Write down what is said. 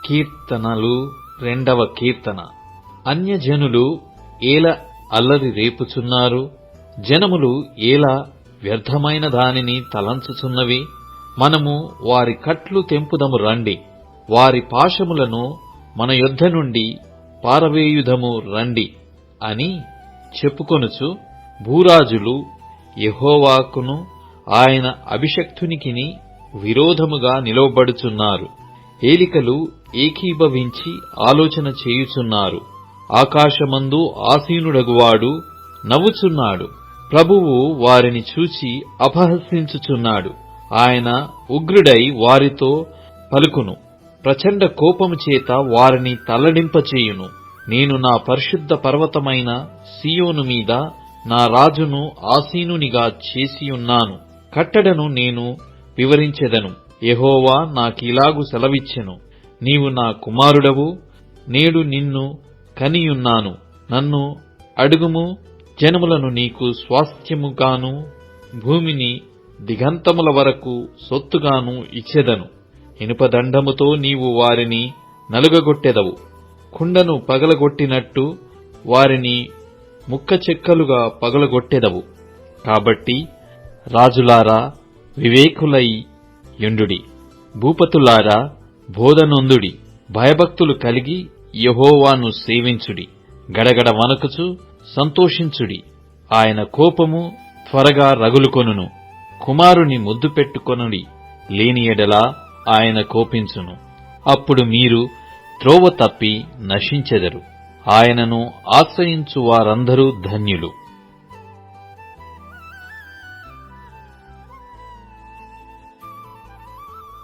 కీర్తనలు 2వ కీర్తన. అన్యజనులు ఏల అల్లరి రేపుచున్నారు, జనములు ఏలా వ్యర్థమైన దానిని తలంచుచున్నవి. మనము వారి కట్లు తెంపుదము రండి, వారి పాశములను మన యొద్ద నుండి పారవేయుదము రండి అని చెప్పుకొనుచు భూరాజులు యెహోవాకును ఆయన అభిషిక్తునికిని విరోధముగా నిలవబడుచున్నారు. ఏలికలు ఏకీభవించి ఆలోచన చేయుచున్నారు. ఆకాశమందు ఆసీనుడగువాడు నవ్వుచున్నాడు. ప్రభువు వారిని చూచి అపహసించుచున్నాడు. ఆయన ఉగ్రుడై వారితో పలుకును, ప్రచండ కోపము చేత వారిని తల్లడింపచేయును. నేను నా పరిశుద్ధ పర్వతమైన సీయోను మీద నా రాజును ఆసీనునిగా చేసియున్నాను. కట్టడను నేను వివరించెదను. యెహోవా నాకిలాగు సెలవిచ్చెను, నీవు నా కుమారుడవు, నేడు నిన్ను కనియున్నాను. నన్ను అడుగుము, జనములను నీకు స్వాస్థ్యముగాను భూమిని దిగంతముల వరకు సొత్తుగాను ఇచ్చెదను. ఇనుపదండముతో నీవు వారిని నలుగగొట్టెదవు. కుండను పగలగొట్టినట్టు వారిని ముక్కచెక్కలుగా పగలగొట్టెదవు. కాబట్టి రాజులారా వివేకులై యుండుడి, భూపతులారా బోధనొందుడి. భయభక్తులు కలిగి యెహోవాను సేవించుడి. గడగడ వణకుచు సంతోషించుడి. ఆయన కోపము త్వరగా రగులుకొనును. కుమారుని ముద్దు పెట్టుకొనుడి, లేని ఎడల ఆయన కోపించును. అప్పుడు మీరు త్రోవ తప్పి నశించెదరు. ఆయనను ఆశ్రయించు వారందరూ ధన్యులు.